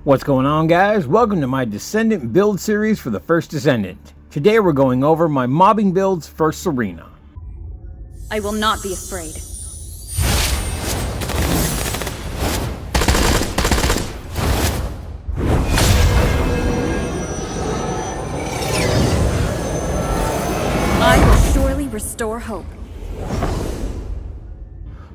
What's going on, guys? Welcome to my Descendant build series for the First Descendant. Today we're going over my mobbing builds for Serena. I will not be afraid. I will surely restore hope.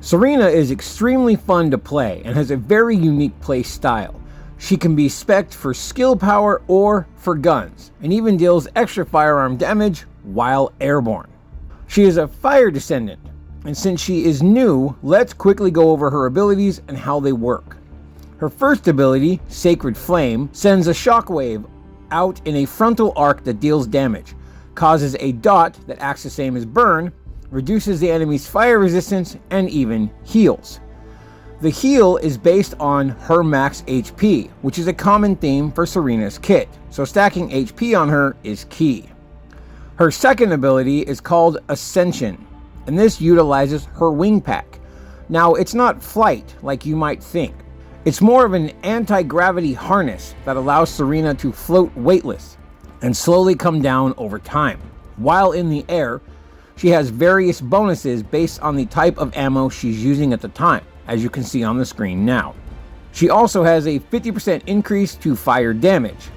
Serena is extremely fun to play and has a very unique play style. She can be spec'd for skill power or for guns, and even deals extra firearm damage while airborne. She is a fire descendant, and since she is new, let's quickly go over her abilities and how they work. Her first ability, Sacred Flame, sends a shockwave out in a frontal arc that deals damage, causes a dot that acts the same as burn, reduces the enemy's fire resistance, and even heals. The heal is based on her max HP, which is a common theme for Serena's kit, so stacking HP on her is key. Her second ability is called Ascension, and this utilizes her wing pack. Now, it's not flight like you might think. It's more of an anti-gravity harness that allows Serena to float weightless and slowly come down over time. While in the air, she has various bonuses based on the type of ammo she's using at the time, as you can see on the screen now. She also has a 50% increase to fire damage.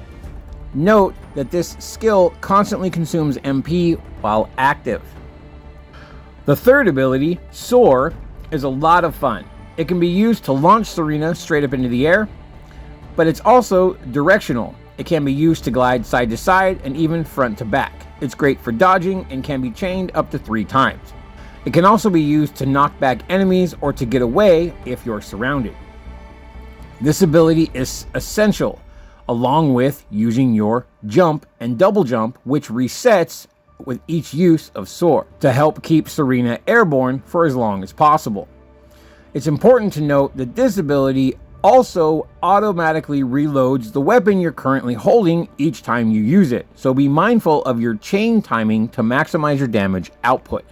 Note that this skill constantly consumes MP while active. The third ability, Soar, is a lot of fun. It can be used to launch Serena straight up into the air, but it's also directional. It can be used to glide side to side and even front to back. It's great for dodging and can be chained up to 3 times. It can also be used to knock back enemies or to get away if you're surrounded. This ability is essential, along with using your jump and double jump, which resets with each use of Soar, to help keep Serena airborne for as long as possible. It's important to note that this ability also automatically reloads the weapon you're currently holding each time you use it, so be mindful of your chain timing to maximize your damage output.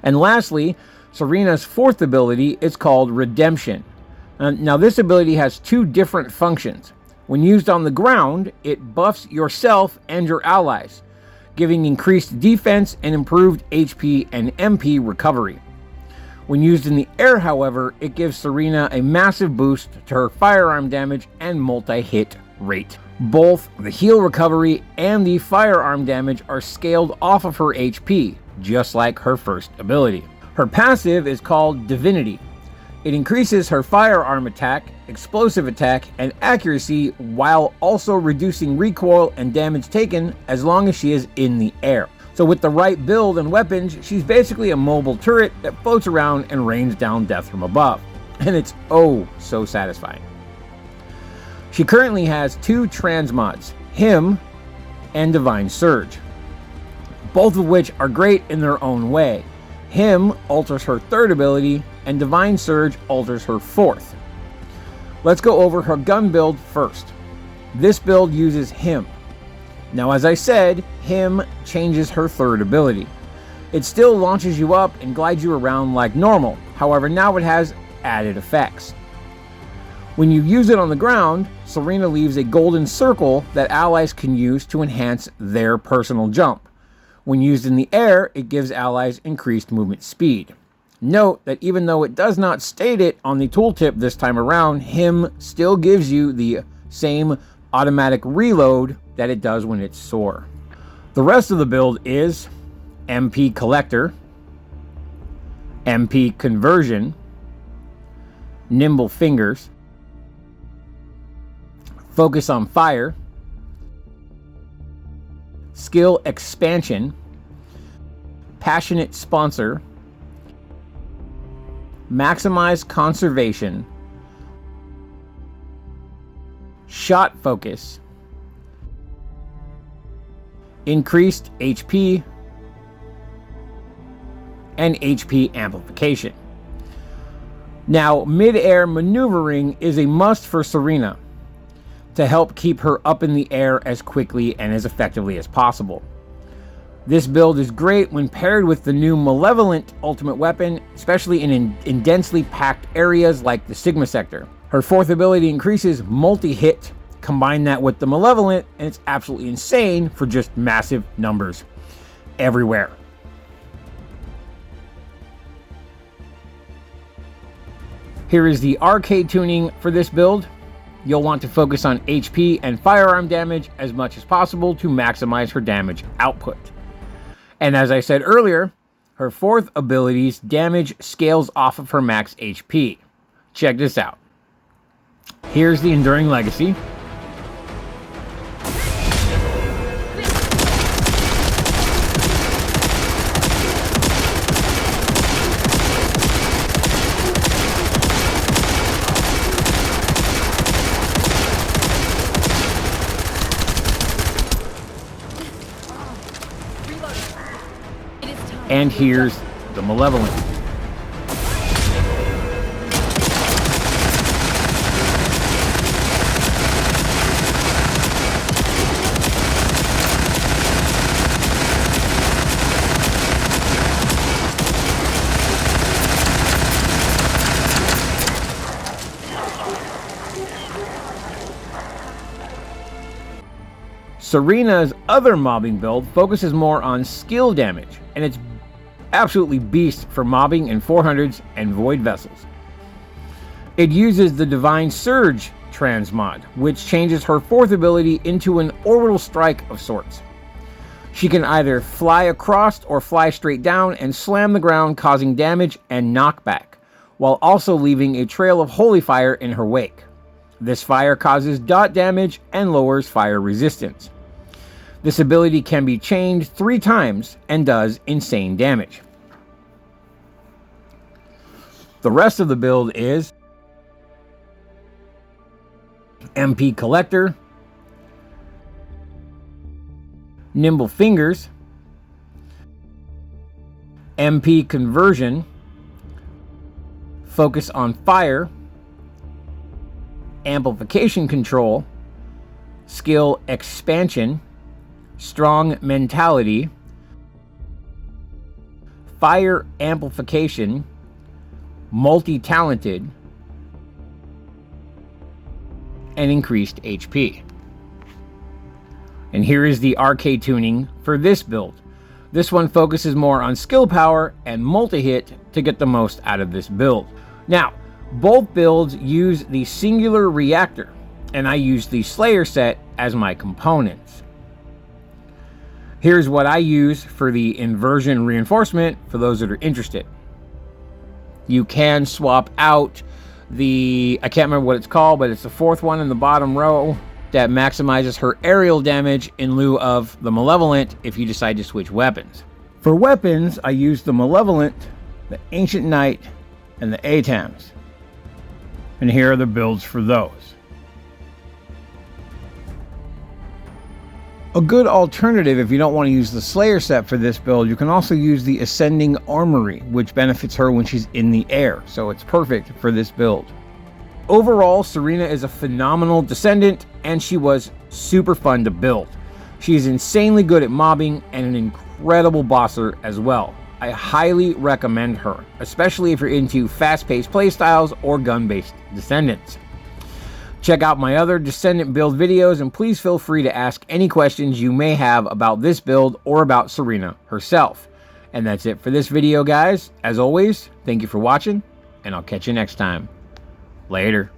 And lastly, Serena's fourth ability is called Redemption. Now this ability has 2 different functions. When used on the ground, it buffs yourself and your allies, giving increased defense and improved HP and MP recovery. When used in the air, however, it gives Serena a massive boost to her firearm damage and multi-hit rate. Both the heal recovery and the firearm damage are scaled off of her HP, just like her first ability. Her passive is called Divinity. It increases her firearm attack, explosive attack, and accuracy while also reducing recoil and damage taken as long as she is in the air. So with the right build and weapons, she's basically a mobile turret that floats around and rains down death from above. And it's oh so satisfying. She currently has 2 transmods, Hymn and Divine Surge, both of which are great in their own way. Hymn alters her third ability, and Divine Surge alters her fourth. Let's go over her gun build first. This build uses Hymn. Now, as I said, Hymn changes her third ability. It still launches you up and glides you around like normal, however now it has added effects. When you use it on the ground, Serena leaves a golden circle that allies can use to enhance their personal jump. When used in the air, it gives allies increased movement speed. Note that even though it does not state it on the tooltip this time around, Hymn still gives you the same automatic reload that it does when it's Soar. The rest of the build is MP Collector, MP Conversion, Nimble Fingers, Focus on Fire, Skill Expansion, Passionate Sponsor, Maximize Conservation, Shot Focus, Increased HP, and HP Amplification. Now, mid-air maneuvering is a must for Serena to help keep her up in the air as quickly and as effectively as possible. This build is great when paired with the new Malevolent ultimate weapon, especially in densely packed areas like the Sigma sector. Her Her fourth ability increases multi-hit. Combine that with the Malevolent, and it's absolutely insane for just massive numbers everywhere. Here is the arcade tuning for this build. You'll want to focus on HP and firearm damage as much as possible to maximize her damage output. And as I said earlier, her fourth ability's damage scales off of her max HP. Check this out. Here's the Enduring Legacy. And here's the Malevolent. Serena's other mobbing build focuses more on skill damage, and it's absolutely beast for mobbing in 400s and void vessels. It uses the Divine Surge transmod, which changes her fourth ability into an orbital strike of sorts. She can either fly across or fly straight down and slam the ground, causing damage and knockback, while also leaving a trail of holy fire in her wake. This fire causes dot damage and lowers fire resistance. This ability can be chained 3 times and does insane damage. The rest of the build is MP Collector, Nimble Fingers, MP Conversion, Focus on Fire, Amplification Control, Skill Expansion, Strong Mentality, Fire Amplification, Multi-Talented, and Increased HP. And here is the arcade tuning for this build. This one focuses more on skill power and multi-hit to get the most out of this build. Now, both builds use the singular reactor, and I use the Slayer set as my components. Here's what I use for the inversion reinforcement for those that are interested. You can swap out the, I can't remember what it's called, but it's the fourth one in the bottom row that maximizes her aerial damage in lieu of the Malevolent if you decide to switch weapons. For weapons, I use the Malevolent, the Ancient Knight, and the ATAMs. And here are the builds for those. A good alternative if you don't want to use the Slayer set for this build, you can also use the Ascending Armory, which benefits her when she's in the air, so it's perfect for this build. Overall, Serena is a phenomenal Descendant, and she was super fun to build. She is insanely good at mobbing and an incredible bosser as well. I highly recommend her, especially if you're into fast-paced playstyles or gun-based Descendants. Check out my other Descendant build videos, and please feel free to ask any questions you may have about this build or about Serena herself. And that's it for this video, guys. As always, thank you for watching, and I'll catch you next time. Later.